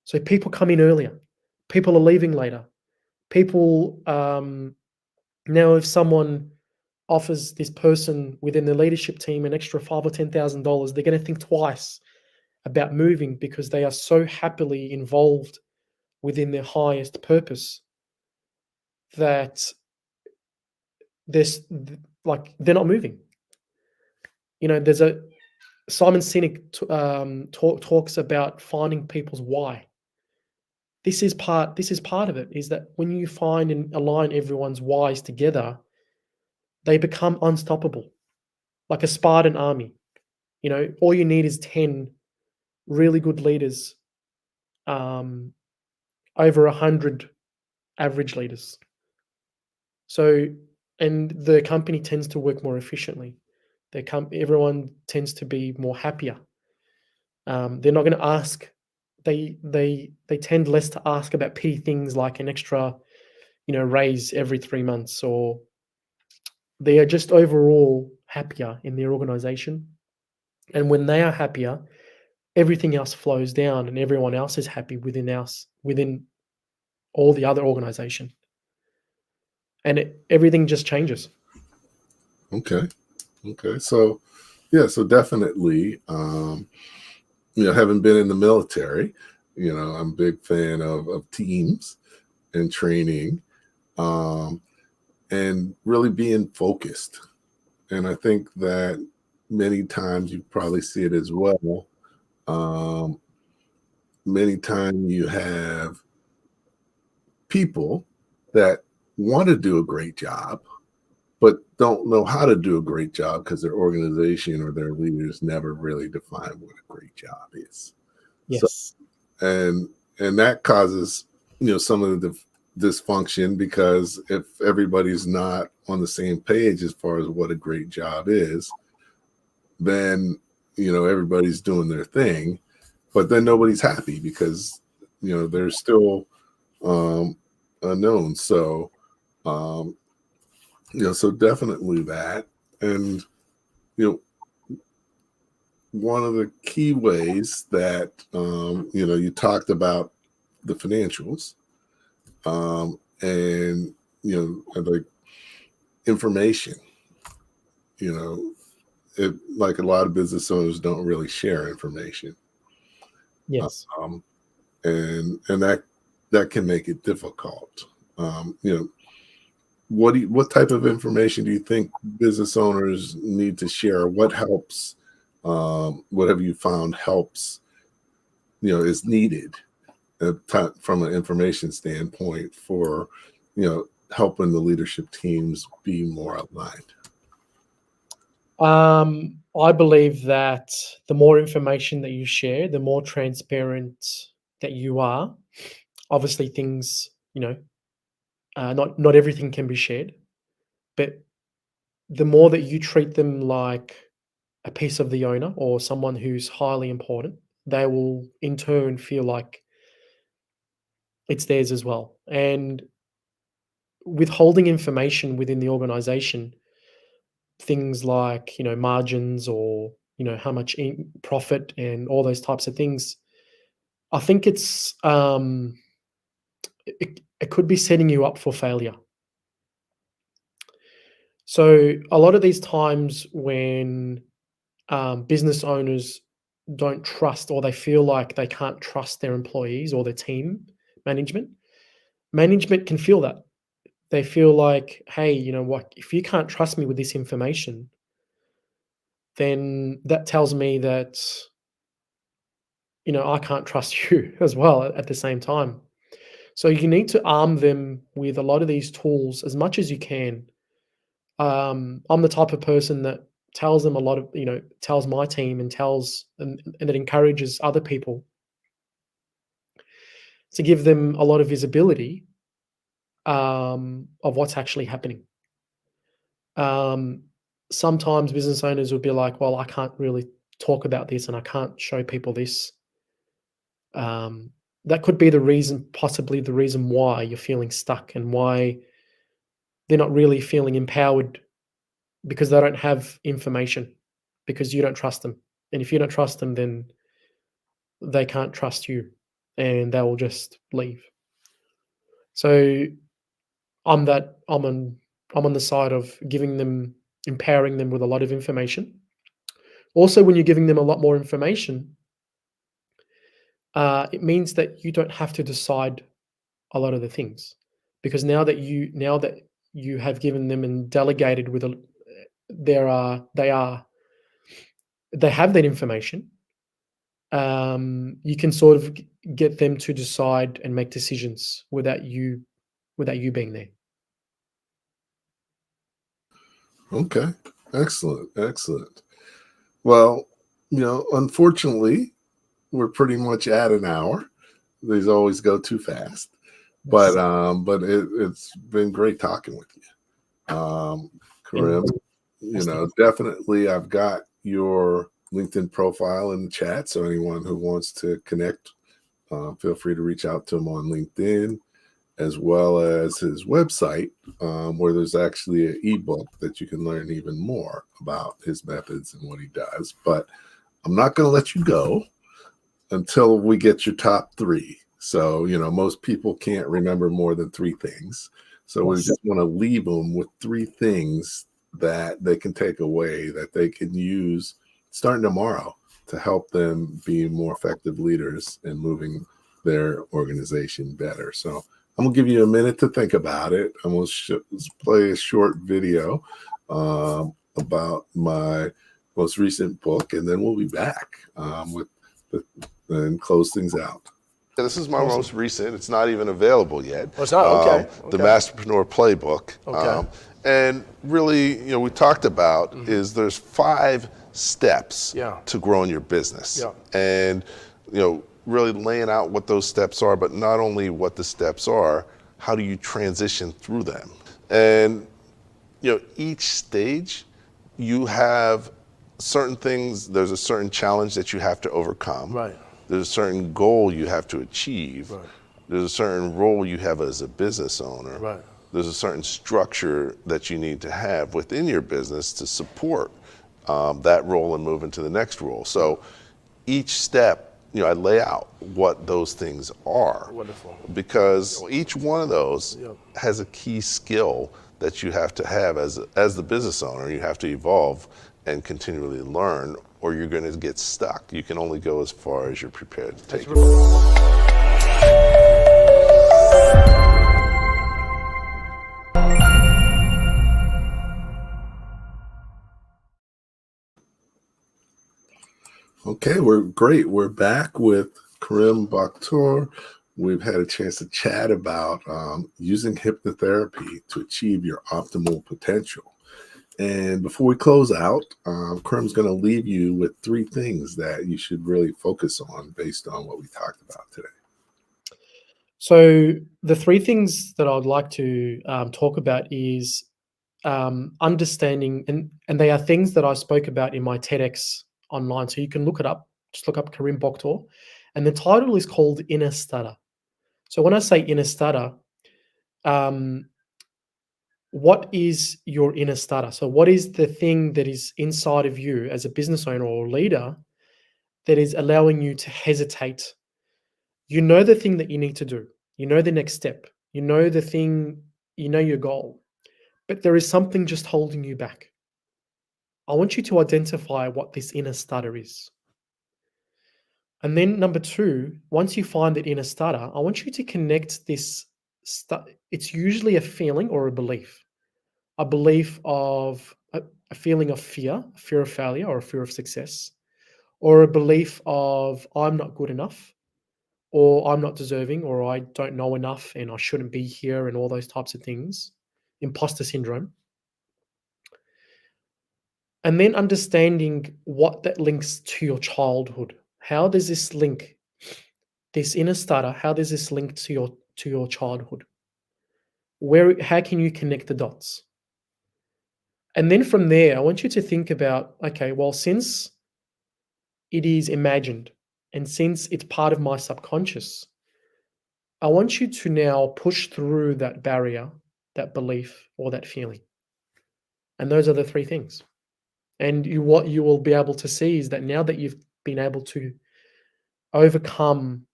So people come in earlier. People are leaving later. People, now if someone offers this person within the leadership team an extra $5,000 or $10,000, they're going to think twice about moving because they are so happily involved within their highest purpose that they're not moving. There's a Simon Sinek talks about finding people's why. This is part of it, is that when you find and align everyone's whys together, they become unstoppable, like a Spartan army. All you need is 10 really good leaders, over 100 average leaders. So, and the company tends to work more efficiently. Everyone tends to be more happier. They're not going to ask. They tend less to ask about petty things like an extra, raise every 3 months, or they are just overall happier in their organization. And when they are happier, everything else flows down, and everyone else is happy within all the other organization, and everything just changes.
Okay. So, yeah. So definitely, having been in the military, I'm a big fan of teams and training, and really being focused. And I think that many times you probably see it as well. Many times you have people that want to do a great job, but don't know how to do a great job because their organization or their leaders never really define what a great job is.
Yes.
So, and that causes, some of the dysfunction, because if everybody's not on the same page as far as what a great job is, then, everybody's doing their thing, but then nobody's happy because, they're still unknown. So, so definitely that. And, one of the key ways that, you talked about the financials, and, like information, like a lot of business owners don't really share information.
Yes.
And that can make it difficult. What type of information do you think business owners need to share? What helps? What have you found helps? Is needed from an information standpoint for, helping the leadership teams be more aligned.
I believe that the more information that you share, the more transparent that you are. Obviously, things, not everything can be shared, but the more that you treat them like a piece of the owner or someone who's highly important, they will in turn feel like it's theirs as well. And withholding information within the organization, things like, margins or, how much profit and all those types of things, I think it could be setting you up for failure. So a lot of these times when business owners don't trust, or they feel like they can't trust their employees or their team management can feel that. They feel like, hey, you know what, if you can't trust me with this information, then that tells me that, I can't trust you as well at the same time. So you need to arm them with a lot of these tools as much as you can. I'm the type of person that tells them a lot of, tells my team and that encourages other people to give them a lot of visibility of what's actually happening. Sometimes business owners would be like, well, I can't really talk about this and I can't show people this. That could be possibly the reason why you're feeling stuck and why they're not really feeling empowered, because they don't have information, because you don't trust them. And if you don't trust them, then they can't trust you and they will just leave. So I'm on the side of empowering them with a lot of information. Also, when you're giving them a lot more information, it means that you don't have to decide a lot of the things, because now that you have given them and delegated with they have that information. You can sort of get them to decide and make decisions without you being there.
Okay. Excellent. Well, unfortunately, we're pretty much at an hour. These always go too fast. But it's been great talking with you. Karim, definitely I've got your LinkedIn profile in the chat. So anyone who wants to connect, feel free to reach out to him on LinkedIn, as well as his website, where there's actually an ebook that you can learn even more about his methods and what he does. But I'm not going to let you go until we get your top three. So, most people can't remember more than three things. So we just want to leave them with three things that they can take away, that they can use starting tomorrow to help them be more effective leaders and moving their organization better. So I'm going to give you a minute to think about it. I'm going to play a short video about my most recent book, and then we'll be back and close things out. This is my most recent. It's not even available yet.
Oh, it's not? Okay.
The Masterpreneur Playbook.
Okay.
And really, we talked about is there's 5 steps to growing your business.
Yeah.
And, really laying out what those steps are, but not only what the steps are, how do you transition through them? And, each stage, you have certain things, there's a certain challenge that you have to overcome.
Right.
There's a certain goal you have to achieve.
Right.
There's a certain role you have as a business owner.
Right.
There's a certain structure that you need to have within your business to support that role and move into the next role. So each step, I lay out what those things are.
Wonderful.
Because each one of those has a key skill that you have to have as the business owner. You have to evolve and continually learn, or you're going to get stuck. You can only go as far as you're prepared to take. Okay, we're great. We're back with Karim Boktor. We've had a chance to chat about using hypnotherapy to achieve your optimal potential. And before we close out, Karim's going to leave you with 3 things that you should really focus on based on what we talked about today.
So the three things that I'd like to talk about is understanding, and they are things that I spoke about in my TEDx online. So you can look it up. Just look up Karim Boktor, and the title is called Inner Stutter. So when I say inner stutter, um, what is your inner stutter? So what is the thing that is inside of you as a business owner or leader that is allowing you to hesitate? You know the thing that you need to do. You know the next step. You know the thing, you know your goal, but there is something just holding you back. I want you to identify what this inner stutter is. And then number two, once you find that inner stutter, I want you to connect this it's usually a feeling or a belief of a feeling of fear of failure or a fear of success, or a belief of I'm not good enough, or I'm not deserving, or I don't know enough and I shouldn't be here, and all those types of things, imposter syndrome. And then understanding what that links to your childhood. How does this link, this inner stutter, how does this link to your childhood? How can you connect the dots? And then from there, I want you to think about, okay, well, since it is imagined and since it's part of my subconscious, I want you to now push through that barrier, that belief, or that feeling. And those are the three things. And what you will be able to see is that now that you've been able to overcome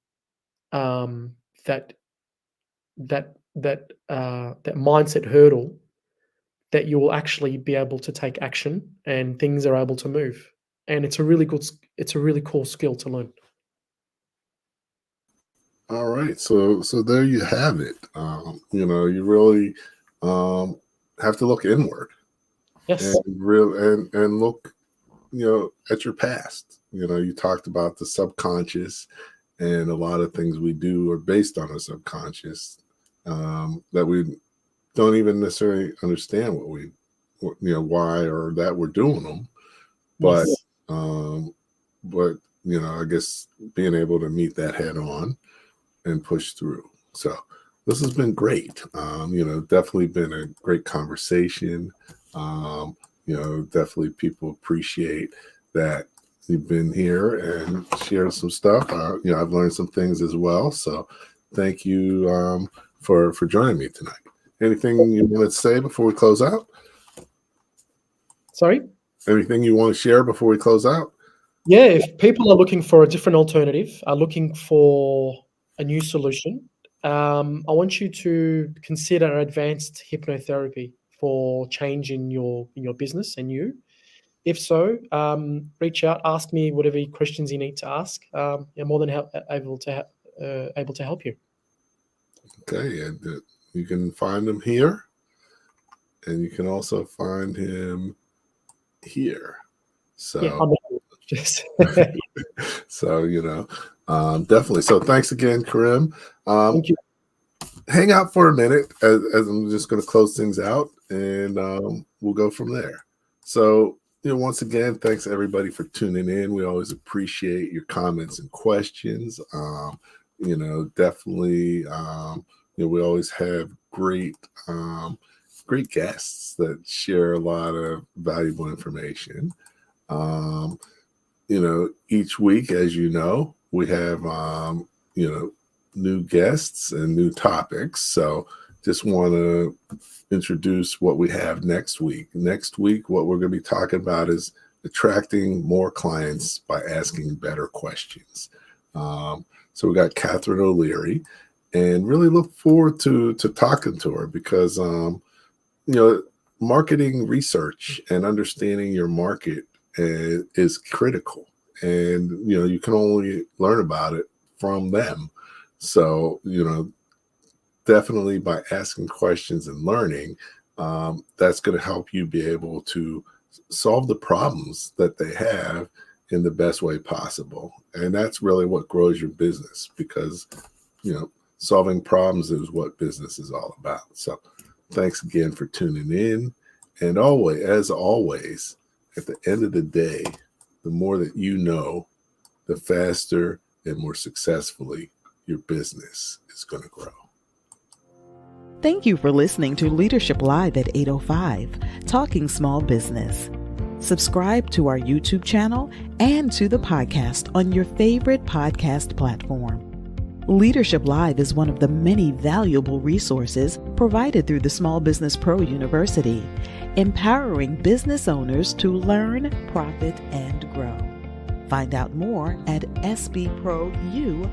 that that mindset hurdle, that you will actually be able to take action and things are able to move. And it's a really cool skill to learn.
All right, so there you have it. You really have to look inward
Yes.
and look, at your past. You talked about the subconscious, and a lot of things we do are based on the subconscious, that we don't even necessarily understand why or that we're doing them, but
Yes.
I guess being able to meet that head on and push through. So this has been great. Definitely been a great conversation. Definitely people appreciate that you've been here and shared some stuff. I've learned some things as well. So thank you for joining me tonight. Anything you want to say before we close out?
Sorry?
Anything you want to share before we close out?
Yeah, if people are looking for a different alternative, are looking for a new solution, I want you to consider advanced hypnotherapy for change in your business and you. If so, reach out, ask me whatever questions you need to ask. I'm more than able to help you.
Okay, and you can find him here, and you can also find him here. So,
Yeah, just
so definitely. So, thanks again, Karim.
thank you.
Hang out for a minute as I'm just going to close things out, and we'll go from there. So, once again, thanks everybody for tuning in. We always appreciate your comments and questions. Definitely. We always have great guests that share a lot of valuable information. Each week, as we have new guests and new topics. So just want to introduce what we have next week. Next week, what we're going to be talking about is attracting more clients by asking better questions. So we got Catherine O'Leary, and really look forward to talking to her because, marketing research and understanding your market is critical. And, you can only learn about it from them. So, definitely by asking questions and learning, that's going to help you be able to solve the problems that they have in the best way possible. And that's really what grows your business because, solving problems is what business is all about. So thanks again for tuning in. And as always, at the end of the day, the more that you know, the faster and more successfully your business is going to grow.
Thank you for listening to Leadership Live at 805, Talking Small Business. Subscribe to our YouTube channel and to the podcast on your favorite podcast platform. Leadership Live is one of the many valuable resources provided through the Small Business Pro University, empowering business owners to learn, profit, and grow. Find out more at sbprouU.com.